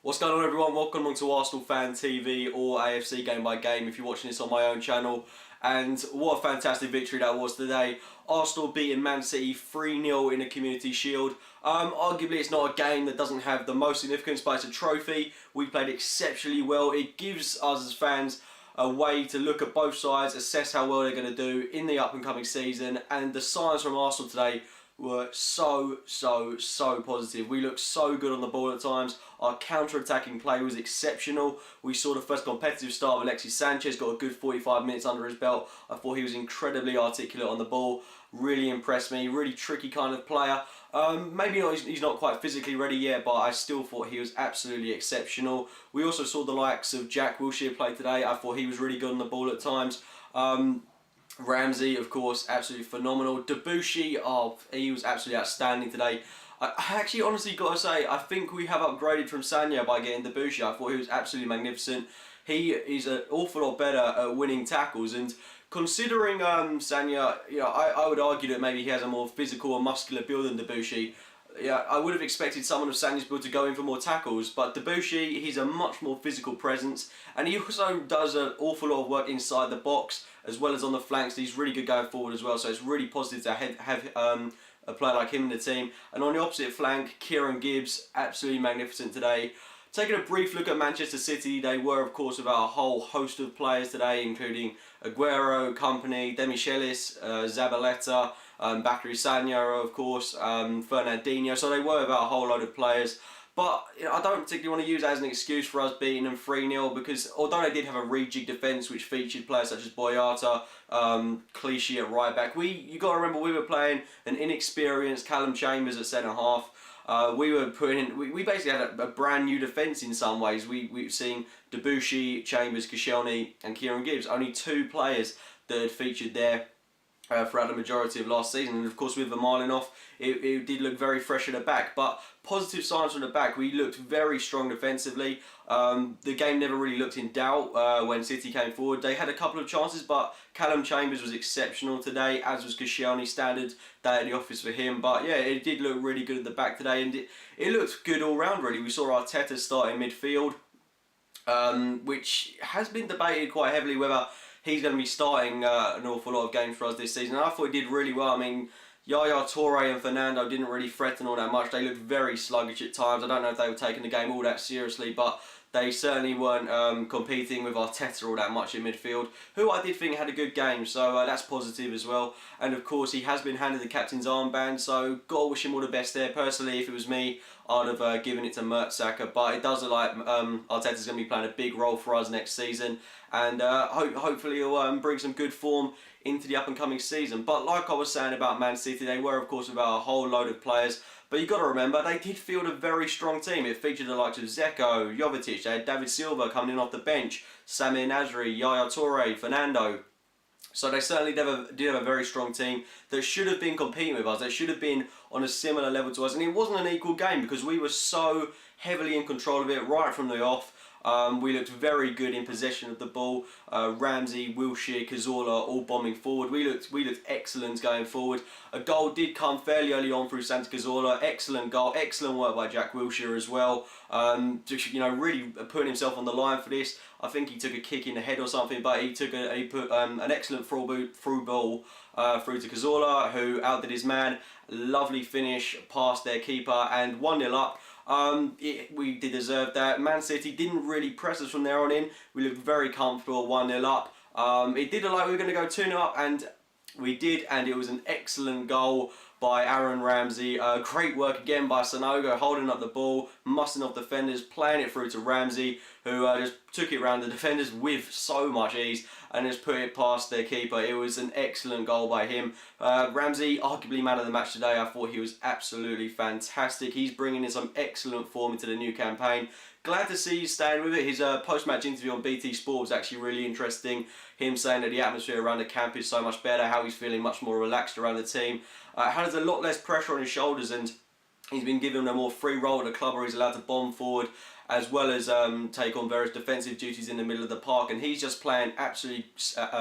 What's going on, everyone? Welcome along to Arsenal Fan TV or AFC Game by Game if you're watching this on my own channel. And what a fantastic victory that was today. Arsenal beating Man City 3-0 in the Community Shield. Arguably it's not a game that doesn't have the most significance, but it's a trophy. We played exceptionally well. It gives us as fans a way to look at both sides, assess how well they're going to do in the up and coming season. And the signs from Arsenal today were so positive. We looked so good on the ball at times. Our counter-attacking play was exceptional. We saw the first competitive start of Alexis Sanchez, got a good 45 minutes under his belt. I thought he was incredibly articulate on the ball. Really impressed me. Really tricky kind of player. Maybe not, he's not quite physically ready yet, but I still thought he was absolutely exceptional. We also saw the likes of Jack Wilshere play today. I thought he was really good on the ball at times. Ramsey, of course, absolutely phenomenal. Debuchy, he was absolutely outstanding today. I actually honestly got to say, I think we have upgraded from Sagna by getting Debuchy. I thought he was absolutely magnificent. He is an awful lot better at winning tackles, and considering Sagna, I would argue that maybe he has a more physical and muscular build than Debuchy. Yeah, I would have expected someone of Sagna's build to go in for more tackles, but Debuchy, he's a much more physical presence, and he also does an awful lot of work inside the box as well as on the flanks. He's really good going forward as well, so it's really positive to have a player like him in the team. And on the opposite flank, Kieran Gibbs, absolutely magnificent today. Taking a brief look at Manchester City, they were of course without a whole host of players today, including Aguero, Kompany, Demichelis, Zabaleta, Bacary Sagna, of course, Fernandinho. So they were without a whole load of players. But I don't particularly want to use that as an excuse for us beating them 3-0, because although they did have a rejig defence which featured players such as Boyata, Clichy at right back, you got to remember we were playing an inexperienced Callum Chambers at centre half. We basically had a brand new defence in some ways. We've seen Debuchy, Chambers, Koscielny and Kieran Gibbs, only two players that had featured there throughout the majority of last season. And of course with Vermaelen, it did look very fresh at the back, but positive signs from the back. We looked very strong defensively. The game never really looked in doubt when City came forward. They had a couple of chances, but Callum Chambers was exceptional today, as was Koscielny. Standard day at the office for him, but yeah, it did look really good at the back today, and it looked good all round really. We saw Arteta starting midfield, which has been debated quite heavily whether he's going to be starting an awful lot of games for us this season. And I thought he did really well. I mean, Yaya Touré and Fernando didn't really threaten all that much. They looked very sluggish at times. I don't know if they were taking the game all that seriously, but they certainly weren't competing with Arteta all that much in midfield, who I did think had a good game, so that's positive as well. And of course he has been handed the captain's armband, so gotta wish him all the best there. Personally, if it was me, I'd have given it to Mertesacker, but it does look like Arteta's going to be playing a big role for us next season, and hopefully he'll bring some good form into the up and coming season. But like I was saying about Man City, they were of course without a whole load of players, but you've got to remember they did field a very strong team. It featured the likes of Dzeko, Jovetic, they had David Silva coming in off the bench, Samir Nasri, Yaya Touré, Fernando. So they certainly did have a very strong team that should have been competing with us. They should have been on a similar level to us. And it wasn't an equal game because we were so heavily in control of it right from the off. We looked very good in possession of the ball. Ramsey, Wilshere, Cazorla all bombing forward. We looked excellent going forward. A goal did come fairly early on through Santi Cazorla. Excellent goal, excellent work by Jack Wilshere as well. Really putting himself on the line for this. I think he took a kick in the head or something, but he put an excellent through ball through to Cazorla, who outdid his man. Lovely finish past their keeper, and 1-0 up. We did deserve that. Man City didn't really press us from there on in. We looked very comfortable 1-0 up. It did look like we were going to go 2-0 up, and we did, and it was an excellent goal by Aaron Ramsey. Great work again by Sanogo, holding up the ball, mussing off defenders, playing it through to Ramsey, who just took it around the defenders with so much ease and just put it past their keeper. It was an excellent goal by him. Ramsey, arguably man of the match today. I thought he was absolutely fantastic. He's bringing in some excellent form into the new campaign. Glad to see he's staying with it. His post-match interview on BT Sport was actually really interesting. Him saying that the atmosphere around the camp is so much better, how he's feeling much more relaxed around the team. Has a lot less pressure on his shoulders, and He's been given a more free role at the club where he's allowed to bomb forward as well as take on various defensive duties in the middle of the park, and he's just playing absolutely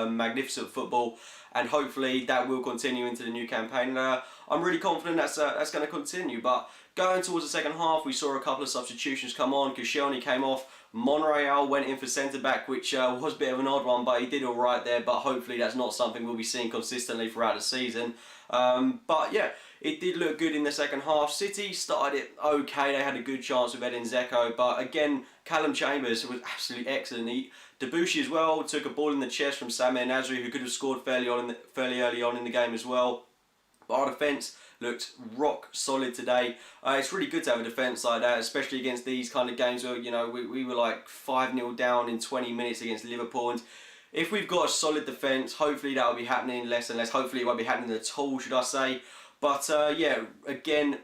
magnificent football, and hopefully that will continue into the new campaign. I'm really confident that's going to continue. But going towards the second half, we saw a couple of substitutions come on. Koscielny came off, Monreal went in for centre-back, which was a bit of an odd one, but he did alright there, but hopefully that's not something we'll be seeing consistently throughout the season. But yeah, it did look good in the second half. City started it okay, they had a good chance with Edin Dzeko, but again, Callum Chambers was absolutely excellent. Debuchy as well took a ball in the chest from Samir Nasri, who could have scored fairly early on in the game as well. But our defence looked rock solid today. It's really good to have a defence like that, especially against these kind of games where, you know, we were like 5-0 down in 20 minutes against Liverpool. And if we've got a solid defence, hopefully that will be happening less and less. Hopefully it won't be happening at all, should I say. But yeah, again,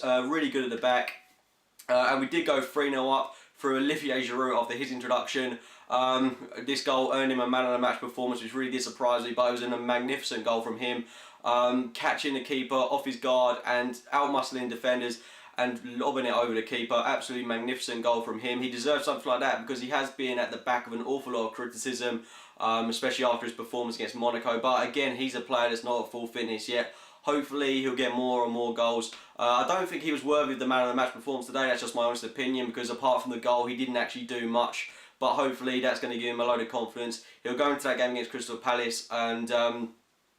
really good at the back. And we did go 3-0 up through Olivier Giroud after his introduction. This goal earned him a man of the match performance, which really did surprise me, but it was a magnificent goal from him. Catching the keeper off his guard and out-muscling defenders and lobbing it over the keeper. Absolutely magnificent goal from him. He deserves something like that because he has been at the back of an awful lot of criticism, especially after his performance against Monaco. But again, he's a player that's not at full fitness yet. Hopefully he'll get more and more goals. I don't think he was worthy of the man of the match performance today. That's just my honest opinion, because apart from the goal, he didn't actually do much. But hopefully that's going to give him a load of confidence. He'll go into that game against Crystal Palace and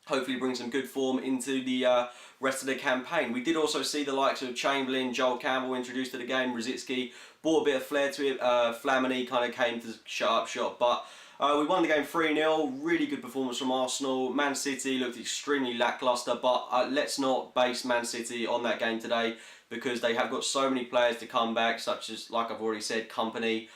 hopefully bring some good form into the rest of the campaign. We did also see the likes of Chamberlain, Joel Campbell introduced to the game. Rosicky brought a bit of flair to it. Flamini kind of came to shut up shop. But we won the game 3-0. Really good performance from Arsenal. Man City looked extremely lacklustre, but let's not base Man City on that game today, because they have got so many players to come back, such as, like I've already said, Kompany,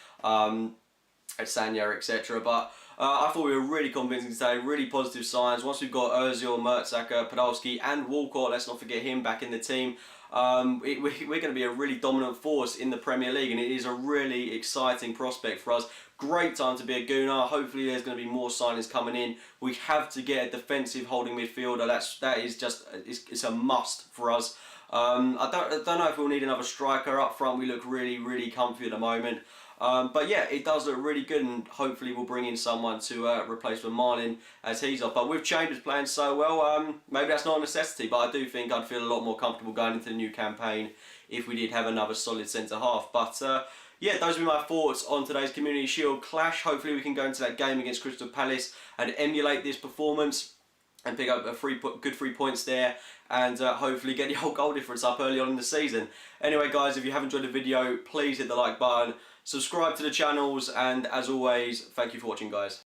Sanya, etc. But I thought we were really convincing today, really positive signs. Once we've got Ozil, Mertesacker, Podolski and Walcott, let's not forget him, back in the team, we're going to be a really dominant force in the Premier League, and it is a really exciting prospect for us. Great time to be a Gooner. Hopefully there's going to be more signings coming in. We have to get a defensive holding midfielder. That is just, it's a must for us. I don't know if we'll need another striker up front. We look really comfy at the moment. But yeah, it does look really good, and hopefully we'll bring in someone to replace Marlin as he's off. But with Chambers playing so well, maybe that's not a necessity, but I do think I'd feel a lot more comfortable going into the new campaign if we did have another solid centre-half. But yeah, those are my thoughts on today's Community Shield clash. Hopefully we can go into that game against Crystal Palace and emulate this performance and pick up good 3 points there, and hopefully get the whole goal difference up early on in the season. Anyway guys, if you have enjoyed the video, please hit the like button, subscribe to the channels, and as always, thank you for watching guys.